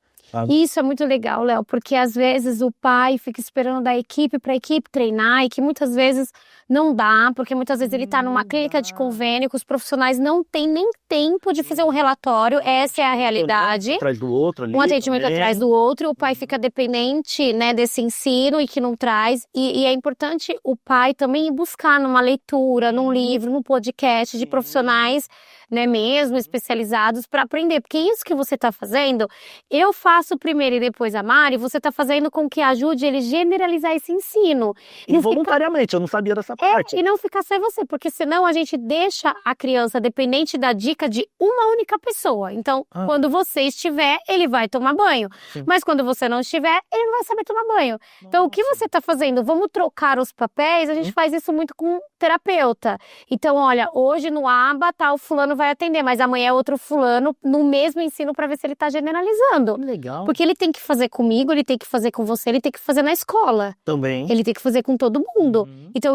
Isso é muito legal, Léo, porque às vezes o pai fica esperando da equipe para a equipe treinar e que muitas vezes não dá, porque muitas vezes ele está numa clínica de convênio que os profissionais não têm nem tempo de fazer um relatório, essa é a realidade. Atrás do outro ali. Um atendimento também. atrás do outro, o pai fica dependente, né, desse ensino e que não traz. E é importante o pai também ir buscar numa leitura, num livro, num podcast de profissionais, né, mesmo especializados para aprender. Porque isso que você está fazendo, eu faço primeiro e depois a Mari, você está fazendo com que ajude ele generalizar esse ensino. Involuntariamente, eu não sabia dessa parte. E não ficar só você, porque senão a gente deixa a criança dependente da dica de uma única pessoa. Então, quando você estiver, ele vai tomar banho. Sim. Mas quando você não estiver, ele não vai saber tomar banho. Então, o que você está fazendo? Vamos trocar os papéis? A gente faz isso muito com terapeuta. Então, olha, hoje no aba, tá, o fulano vai atender, mas amanhã é outro fulano no mesmo ensino para ver se ele está generalizando. Legal. Porque ele tem que fazer comigo, ele tem que fazer com você, ele tem que fazer na escola. Também. Ele tem que fazer com todo mundo. Então,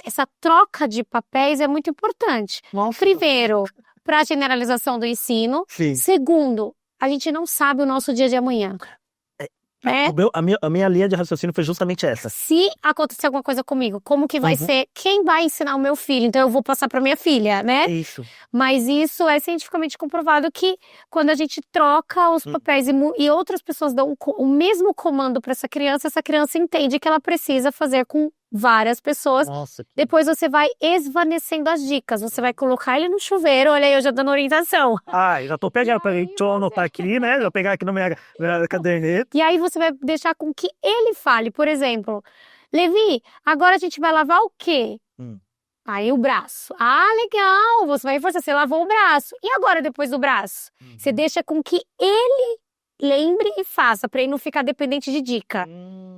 essa troca de papéis é muito importante. Nossa. Primeiro, para a generalização do ensino. Sim. Segundo, a gente não sabe o nosso dia de amanhã. Né? A minha linha de raciocínio foi justamente essa. Se acontecer alguma coisa comigo, como que vai ser? Quem vai ensinar o meu filho? Então eu vou passar para minha filha, né? Isso. Mas isso é cientificamente comprovado que quando a gente troca os papéis e outras pessoas dão o mesmo comando para essa criança entende que ela precisa fazer com várias pessoas. Nossa. Depois você vai esvanecendo as dicas. Você vai colocar ele no chuveiro. Olha aí, eu já dando orientação. Já tô pegando. Deixa eu anotar aqui, né? Vou pegar aqui na minha caderneta. E aí você vai deixar com que ele fale. Por exemplo, Levi, agora a gente vai lavar o quê? Aí o braço. Legal. Você vai reforçar. Você lavou o braço. E agora depois do braço? Você deixa com que ele lembre e faça, para ele não ficar dependente de dica.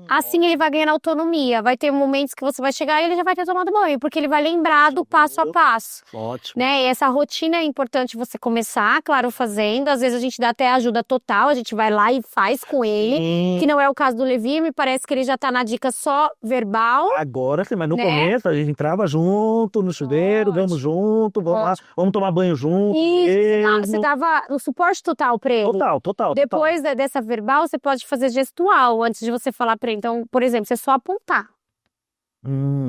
Assim ele vai ganhando autonomia. Vai ter momentos que você vai chegar e ele já vai ter tomado banho, porque ele vai lembrar do passo a passo. Ótimo. Né? E essa rotina é importante você começar, claro, fazendo. Às vezes a gente dá até ajuda total, a gente vai lá e faz com ele. Que não é o caso do Levi, me parece que ele já tá na dica só verbal. Agora sim, mas no né? começo a gente entrava junto no chuveiro, vamos junto, vamos lá, vamos tomar banho junto. Isso, você dava no suporte total pra ele. Total. Depois dessa verbal, você pode fazer gestual antes de você falar pra ele. Então, por exemplo, você só apontar.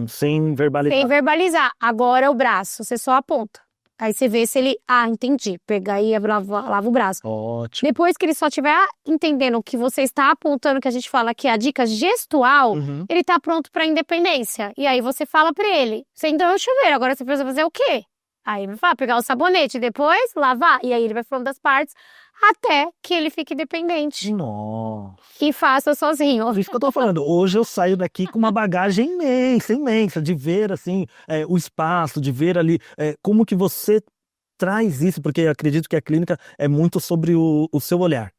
Sem verbalizar. Sem verbalizar. Agora o braço, você só aponta. Aí você vê se ele, entendi. Pega aí e lava o braço. Ótimo. Depois que ele só estiver entendendo que você está apontando, que a gente fala que é a dica gestual, ele tá pronto pra independência. E aí você fala pra ele, você entrou no chuveiro, agora você precisa fazer o quê? Aí ele vai falar, pegar o sabonete, depois lavar. E aí ele vai falando das partes até que ele fique dependente. Nossa. E faça sozinho. Por isso que eu tô falando, hoje eu saio daqui com uma bagagem imensa, de ver assim, o espaço, de ver ali como que você traz isso, porque eu acredito que a clínica é muito sobre o seu olhar.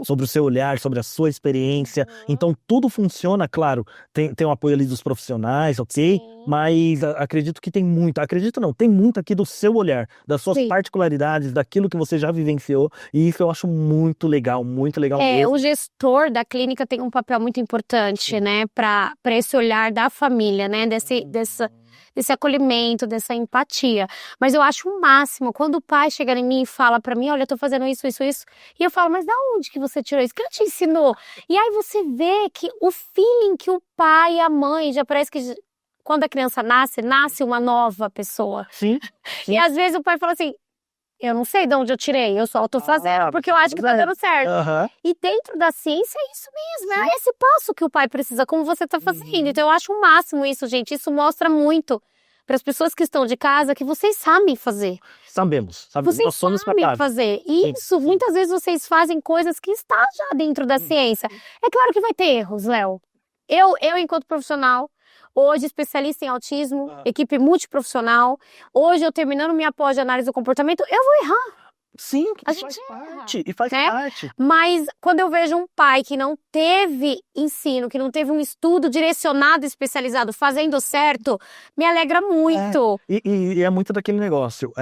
Sobre o seu olhar, sobre a sua experiência. Então tudo funciona, claro, tem o apoio ali dos profissionais, ok? Mas acredito que tem muito, tem muito aqui do seu olhar, das suas particularidades, daquilo que você já vivenciou, e isso eu acho muito legal mesmo. O gestor da clínica tem um papel muito importante, né, para esse olhar da família, né, desse acolhimento, dessa empatia. Mas eu acho o máximo quando o pai chega em mim e fala pra mim, olha, eu tô fazendo isso, isso, isso. E eu falo, mas da onde que você tirou isso? Quem te ensinou? E aí você vê que o feeling que o pai e a mãe, já parece que quando a criança nasce uma nova pessoa. Sim. E às vezes o pai fala assim, eu não sei de onde eu tirei, eu só tô fazendo porque eu acho que tá dando certo. E dentro da ciência é isso mesmo, é esse passo que o pai precisa, como você tá fazendo. Então eu acho o máximo isso, gente. Isso mostra muito para as pessoas que estão de casa que vocês sabem fazer. Sabemos. Vocês Nós somos sabem capazes. fazer. E isso, muitas vezes vocês fazem coisas que está já dentro da ciência. É claro que vai ter erros, Léo. Eu enquanto profissional, hoje especialista em autismo, equipe multiprofissional, hoje eu terminando minha pós de análise do comportamento, eu vou errar. Sim, A faz gente parte. E faz né? parte. Mas quando eu vejo um pai que não teve ensino, que não teve um estudo direcionado, especializado, fazendo certo, me alegra muito. E é muito daquele negócio.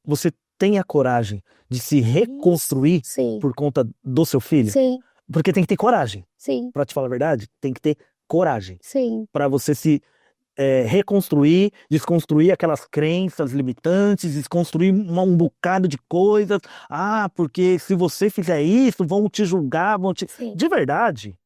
Você tem a coragem de se reconstruir Sim, por conta do seu filho? sim, Porque tem que ter coragem. sim, Pra te falar a verdade, tem que ter coragem. sim. Pra você se reconstruir, desconstruir aquelas crenças limitantes, desconstruir um bocado de coisas. Ah, porque se você fizer isso, vão te julgar, vão te... Sim. De verdade.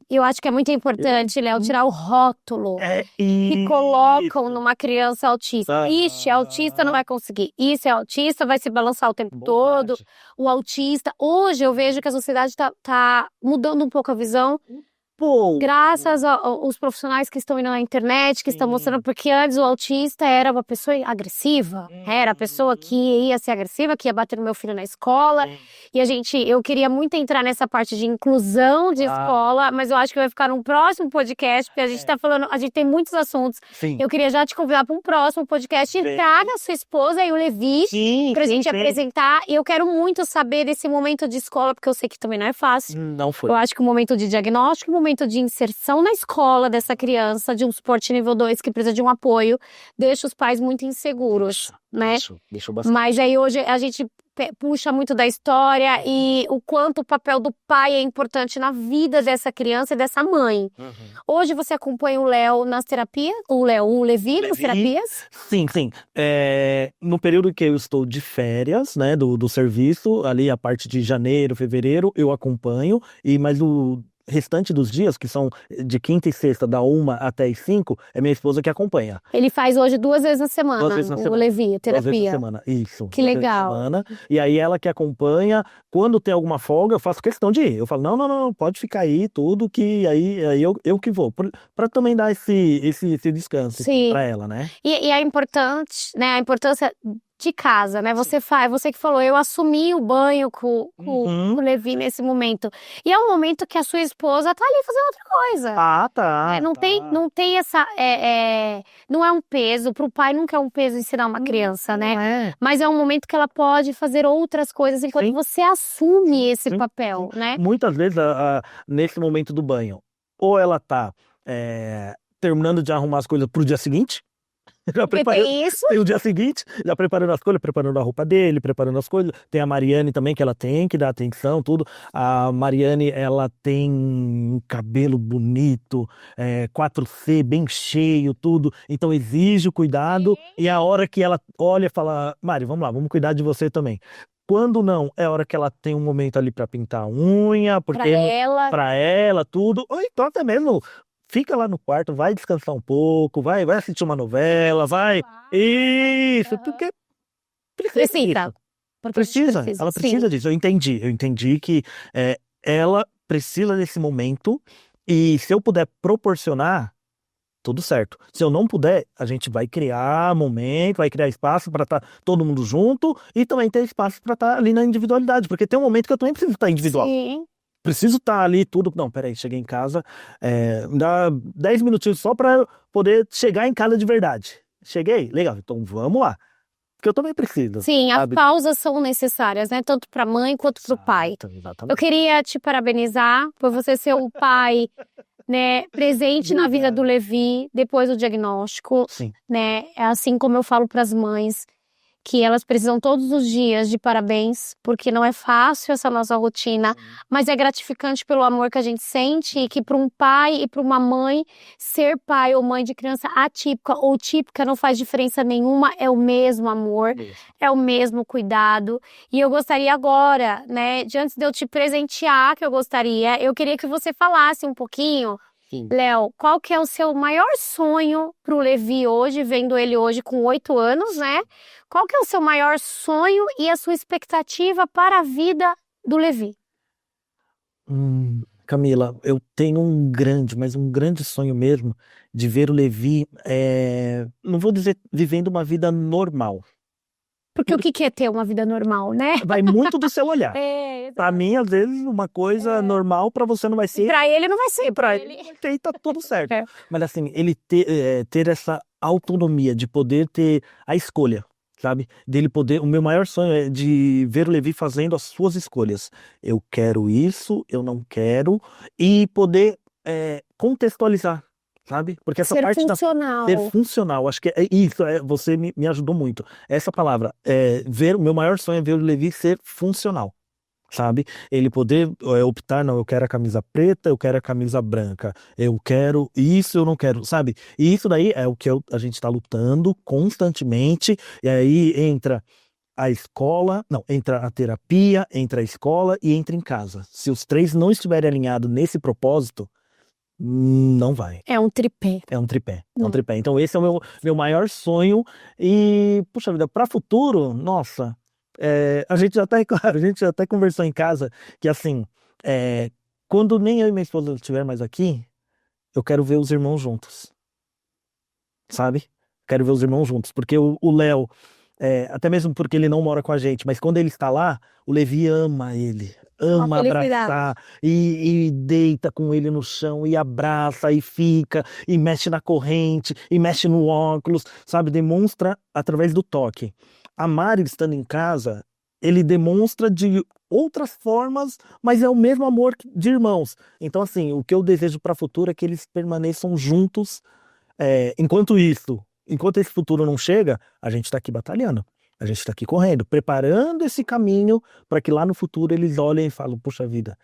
Eu acho que é muito importante, Léo, tirar o rótulo que Isso. colocam numa criança autista. Ixi, autista não Ah. vai conseguir. Isso é autista, vai se balançar o tempo todo. Bobagem. O autista. Hoje eu vejo que a sociedade tá mudando um pouco a visão. Pô, Graças aos profissionais que estão indo na internet, que estão Sim. mostrando, porque antes o autista era uma pessoa agressiva, era a pessoa que ia ser agressiva, que ia bater no meu filho na escola. E eu queria muito entrar nessa parte de inclusão de escola, mas eu acho que vai ficar num próximo podcast, porque a gente tá falando, a gente tem muitos assuntos. Sim. Eu queria já te convidar para um próximo podcast e traga a sua esposa e o Levi Sim, pra gente sim. apresentar. E eu quero muito saber desse momento de escola, porque eu sei que também não é fácil. Não foi. Eu acho que o momento de diagnóstico, o momento de inserção na escola dessa criança, de um suporte nível 2 que precisa de um apoio, deixa os pais muito inseguros, né? Deixou bastante. Mas aí hoje a gente puxa muito da história e o quanto o papel do pai é importante na vida dessa criança e dessa mãe. Hoje você acompanha o Léo nas terapias? O Levi nas terapias? Sim, sim. No período que eu estou de férias, né, do serviço, ali a parte de janeiro, fevereiro, eu acompanho, mas o restante dos dias, que são de quinta e sexta, da 1 até as 5, é minha esposa que acompanha. Ele faz hoje 2 vezes na semana, 2 vezes na o semana. Levi, a 2 vezes na terapia. semana, isso. Que 2 vezes na legal. semana. E aí ela que acompanha, quando tem alguma folga, eu faço questão de ir. Eu falo, não, pode ficar aí, tudo, que aí eu que vou. Pra também dar esse descanso Sim. pra ela, né? E é importante, né, a importância de casa, né? Você que falou, eu assumi o banho com o Levi nesse momento. E é um momento que a sua esposa tá ali fazendo outra coisa. Tá. Não tem essa. Não é um peso, pro pai nunca é um peso ensinar uma criança, né? Não é. Mas é um momento que ela pode fazer outras coisas enquanto Sim. você assume esse Sim, papel, né? Muitas vezes, nesse momento do banho, ou ela tá terminando de arrumar as coisas pro dia seguinte, já Porque preparando, tem isso. tem o dia seguinte, já preparando as coisas, preparando a roupa dele, preparando as coisas. Tem a Mariane também, que ela tem que dar atenção, tudo. A Mariane, ela tem um cabelo bonito, 4C, bem cheio, tudo. Então exige o cuidado. E a hora que ela olha e fala, Mari, vamos lá, vamos cuidar de você também. Quando não, é a hora que ela tem um momento ali pra pintar a unha, porque pra ela, tudo. Ou então até mesmo fica lá no quarto, vai descansar um pouco, vai assistir uma novela, vai. Isso, porque Precisa. Ela precisa disso. Eu entendi que ela precisa desse momento e se eu puder proporcionar, tudo certo. Se eu não puder, a gente vai criar momento, vai criar espaço para estar todo mundo junto e também ter espaço para estar ali na individualidade, porque tem um momento que eu também preciso estar individual. Sim. Preciso estar ali tudo. Não, peraí, cheguei em casa, me dá 10 minutinhos só para eu poder chegar em casa de verdade. Cheguei? Legal, então vamos lá. Porque eu também preciso. Sim, as sabe? pausas são necessárias, né? Tanto para a mãe quanto para o pai. Exatamente. Eu queria te parabenizar por você ser o pai, né, presente na vida do Levi depois do diagnóstico, Sim. né? É assim como eu falo para as mães. que elas precisam todos os dias de parabéns, porque não é fácil essa nossa rotina, mas é gratificante pelo amor que a gente sente, e que para um pai e para uma mãe, ser pai ou mãe de criança atípica ou típica não faz diferença nenhuma, é o mesmo amor, é o mesmo cuidado. E eu gostaria agora, né, antes de eu te presentear, eu queria que você falasse um pouquinho, Sim. Léo, qual que é o seu maior sonho pro Levi hoje, vendo ele hoje com 8 anos, né? Qual que é o seu maior sonho e a sua expectativa para a vida do Levi? Camila, eu tenho mas um grande sonho mesmo de ver o Levi, não vou dizer vivendo uma vida normal. Porque o que é ter uma vida normal, né? Vai muito do seu olhar. É, Pra mim, às vezes, uma coisa normal pra você não vai ser. pra ele não vai ser, Pra ele vai ter e tá tudo certo. É. Mas assim, ele ter essa autonomia de poder ter a escolha, sabe? Dele poder. O meu maior sonho é de ver o Levi fazendo as suas escolhas. Eu quero isso, eu não quero. E poder contextualizar, sabe? Porque essa Ser parte funcional. ser funcional, acho que é isso, você me ajudou muito. Essa palavra, o meu maior sonho é ver o Levi ser funcional, sabe? Ele poder optar, não, eu quero a camisa preta, eu quero a camisa branca, eu quero isso, eu não quero, sabe? E isso daí é o que a gente está lutando constantemente, e aí entra a escola, não, entra a terapia, entra a escola e entra em casa. Se os três não estiverem alinhados nesse propósito, não vai. É um tripé. É um tripé, é um tripé. Então esse é o meu maior sonho e, puxa vida, para futuro, nossa, a gente já claro, a gente já até conversou em casa que assim, quando nem eu e minha esposa estiver mais aqui, eu quero ver os irmãos juntos, sabe? Quero ver os irmãos juntos, porque o Léo, até mesmo porque ele não mora com a gente, mas quando ele está lá, o Levi ama ele, ama abraçar e deita com ele no chão e abraça e fica e mexe na corrente e mexe no óculos, sabe? Demonstra através do toque. A Mari estando em casa, ele demonstra de outras formas, mas é o mesmo amor de irmãos. Então assim, o que eu desejo para o futuro é que eles permaneçam juntos. Enquanto esse futuro não chega, a gente está aqui batalhando. A gente está aqui correndo, preparando esse caminho para que lá no futuro eles olhem e falem, puxa vida,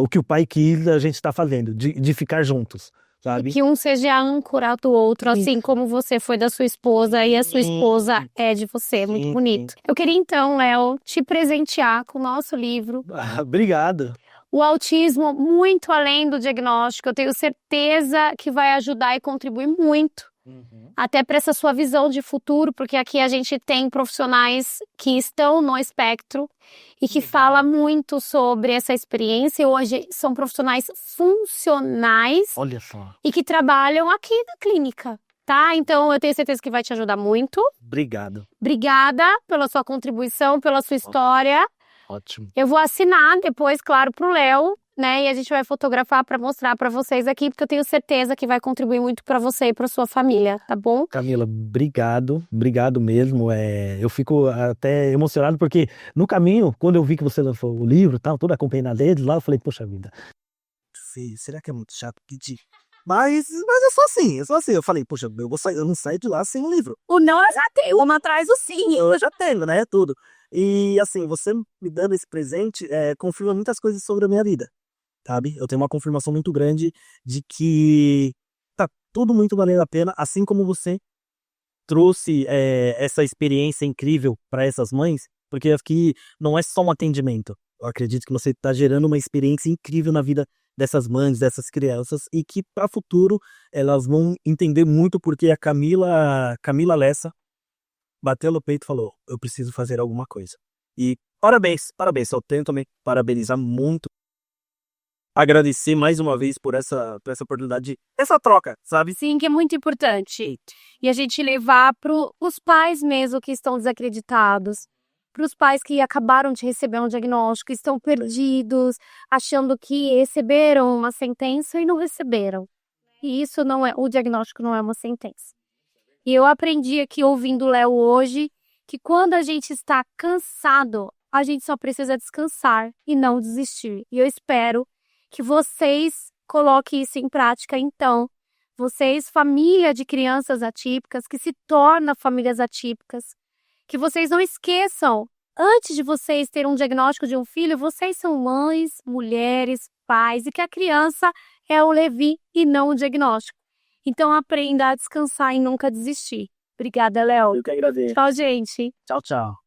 o que o pai quis, a gente está fazendo, de ficar juntos, sabe? E que um seja a âncora do outro, assim como você foi da sua esposa e a sua esposa é de você. Muito bonito. Eu queria então, Léo, te presentear com o nosso livro. Obrigado. O autismo, muito além do diagnóstico, eu tenho certeza que vai ajudar e contribuir muito, até para essa sua visão de futuro, porque aqui a gente tem profissionais que estão no espectro e que falam muito sobre essa experiência. Hoje são profissionais funcionais. Olha só. E que trabalham aqui na clínica, tá? Então eu tenho certeza que vai te ajudar muito. Obrigado. Obrigada pela sua contribuição, pela sua história. Ótimo. Eu vou assinar depois, claro, pro Léo, né? E a gente vai fotografar para mostrar para vocês aqui, porque eu tenho certeza que vai contribuir muito para você e para sua família, tá bom? Camila, obrigado mesmo. Eu fico até emocionado porque no caminho, quando eu vi que você lançou o livro, tal, tudo acompanhando deles lá, eu falei, poxa vida, será que é muito chato pedir? Mas é só assim. Eu falei, poxa, eu não saio de lá sem um livro. O não eu já tenho, uma atrás o sim. Eu já tenho, né? Tudo. E assim, você me dando esse presente confirma muitas coisas sobre a minha vida, sabe? Eu tenho uma confirmação muito grande de que tá tudo muito valendo a pena, assim como você trouxe essa experiência incrível para essas mães, porque aqui não é só um atendimento. Eu acredito que você está gerando uma experiência incrível na vida dessas mães, dessas crianças, e que para o futuro elas vão entender muito porque a Camila Lessa bateu no peito e falou, eu preciso fazer alguma coisa. E parabéns, eu tenho também que parabenizar muito, agradecer mais uma vez por essa oportunidade, essa troca, sabe? Sim, que é muito importante. E a gente levar para os pais mesmo que estão desacreditados, para os pais que acabaram de receber um diagnóstico, estão perdidos, achando que receberam uma sentença e não receberam. E isso não é, o diagnóstico não é uma sentença. E eu aprendi aqui ouvindo o Léo hoje que quando a gente está cansado, a gente só precisa descansar e não desistir. E eu espero que vocês coloquem isso em prática então. Vocês, família de crianças atípicas, que se tornam famílias atípicas, que vocês não esqueçam, antes de vocês terem um diagnóstico de um filho, vocês são mães, mulheres, pais, e que a criança é o Levi e não o diagnóstico. Então aprenda a descansar e nunca desistir. Obrigada, Léo. Eu que agradeço. Tchau, gente. Tchau, tchau.